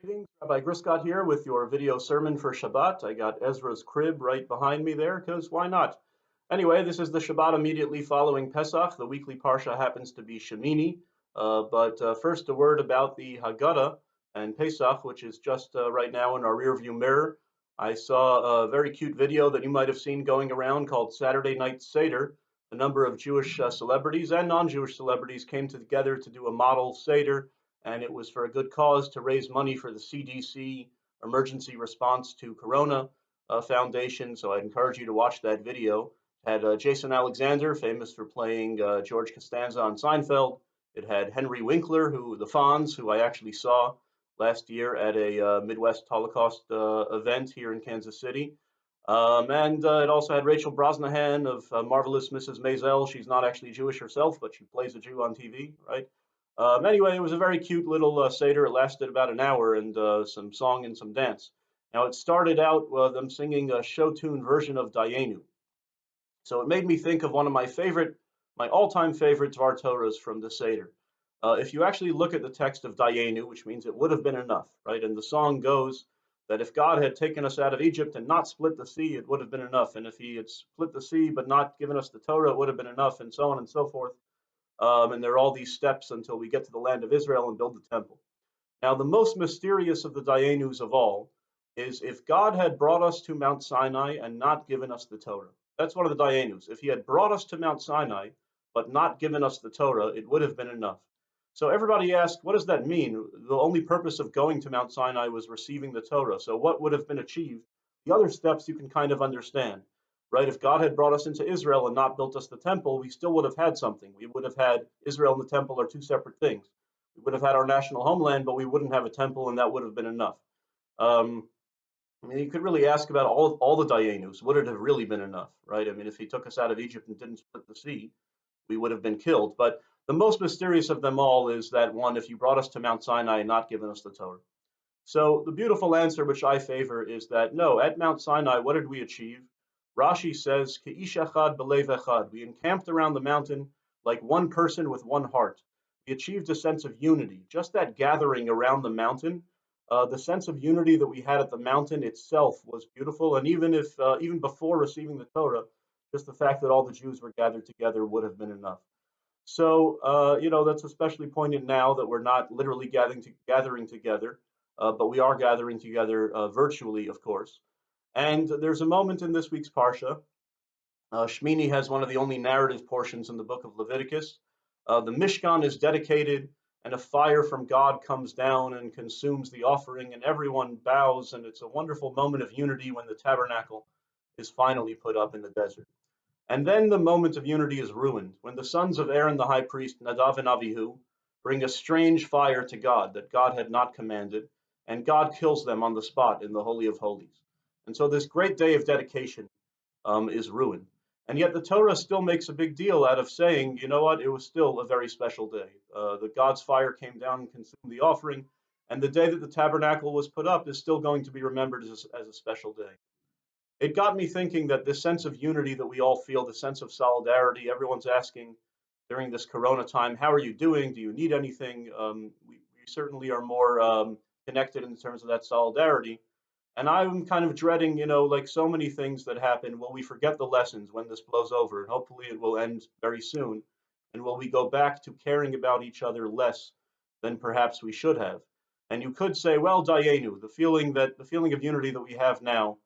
Greetings, Rabbi Griscott here with your video sermon for Shabbat. I got Ezra's crib right behind me there, because why not? Anyway, this is the Shabbat immediately following Pesach. The weekly Parsha happens to be Shemini. But first, a word about the Haggadah and Pesach, which is just right now in our rearview mirror. I saw a very cute video that you might have seen going around called Saturday Night Seder. A number of Jewish celebrities and non-Jewish celebrities came together to do a model Seder, and it was for a good cause to raise money for the CDC Emergency Response to Corona Foundation. So I'd encourage you to watch that video. It had Jason Alexander, famous for playing George Costanza on Seinfeld. It had Henry Winkler, the Fonz, who I actually saw last year at a Midwest Holocaust event here in Kansas City. And it also had Rachel Brosnahan of Marvelous Mrs. Maisel. She's not actually Jewish herself, but she plays a Jew on TV, right? Anyway, it was a very cute little Seder. It lasted about an hour, and some song and some dance. Now, it started out with them singing a show tune version of Dayenu. So it made me think of one of my all-time favorite Dvar Torahs from the Seder. If you actually look at the text of Dayenu, which means it would have been enough, right? And the song goes that if God had taken us out of Egypt and not split the sea, it would have been enough. And if he had split the sea but not given us the Torah, it would have been enough, and so on and so forth. And there are all these steps until we get to the land of Israel and build the temple. Now, the most mysterious of the Dayenus of all is if God had brought us to Mount Sinai and not given us the Torah. That's one of the Dayenus. If he had brought us to Mount Sinai but not given us the Torah, it would have been enough. So everybody asked, what does that mean? The only purpose of going to Mount Sinai was receiving the Torah. So what would have been achieved? The other steps you can kind of understand, right? If God had brought us into Israel and not built us the temple, we still would have had something. We would have had Israel and the temple are two separate things. We would have had our national homeland, but we wouldn't have a temple, and that would have been enough. Um, I mean, you could really ask about all the Dayenus. Would it have really been enough, right? I mean, if he took us out of Egypt and didn't split the sea, we would have been killed. But the most mysterious of them all is that one, if you brought us to Mount Sinai and not given us the Torah. So the beautiful answer, which I favor, is that no, at Mount Sinai, what did we achieve? Rashi says, Ke'ish echad b'lev echad. We encamped around the mountain like one person with one heart. We achieved a sense of unity. Just that gathering around the mountain, the sense of unity that we had at the mountain itself was beautiful. And even before receiving the Torah, just the fact that all the Jews were gathered together would have been enough. So, that's especially poignant now that we're not literally gathering together, but we are gathering together virtually, of course. And there's a moment in this week's Parsha. Shemini has one of the only narrative portions in the book of Leviticus. The Mishkan is dedicated, and a fire from God comes down and consumes the offering, and everyone bows, and it's a wonderful moment of unity when the tabernacle is finally put up in the desert. And then the moment of unity is ruined when the sons of Aaron the high priest, Nadav and Avihu, bring a strange fire to God that God had not commanded, and God kills them on the spot in the Holy of Holies. And so this great day of dedication is ruined. And yet the Torah still makes a big deal out of saying, you know what, it was still a very special day. The God's fire came down and consumed the offering, and the day that the tabernacle was put up is still going to be remembered as a special day. It got me thinking that this sense of unity that we all feel, the sense of solidarity, everyone's asking during this Corona time, how are you doing? Do you need anything? We certainly are more connected in terms of that solidarity. And I'm kind of dreading, like so many things that happen, will we forget the lessons when this blows over? And hopefully it will end very soon. And will we go back to caring about each other less than perhaps we should have? And you could say, well, Dayenu, the feeling of unity that we have now,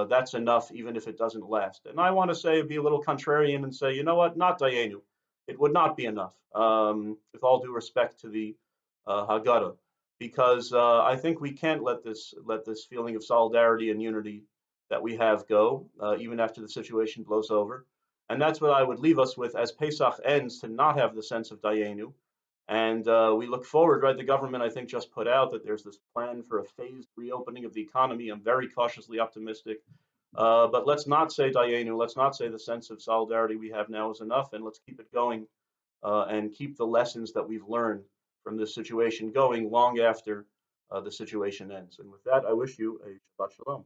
that's enough, even if it doesn't last. And I want to be a little contrarian and say, you know what, not Dayenu. It would not be enough, with all due respect to the Haggadah, because I think we can't let this feeling of solidarity and unity that we have go, even after the situation blows over. And that's what I would leave us with as Pesach ends, to not have the sense of Dayenu. And we look forward, right? The government, I think, just put out that there's this plan for a phased reopening of the economy. I'm very cautiously optimistic. But let's not say Dayenu. Let's not say the sense of solidarity we have now is enough. And let's keep it going, and keep the lessons that we've learned from this situation going long after the situation ends. And with that, I wish you a Shabbat Shalom.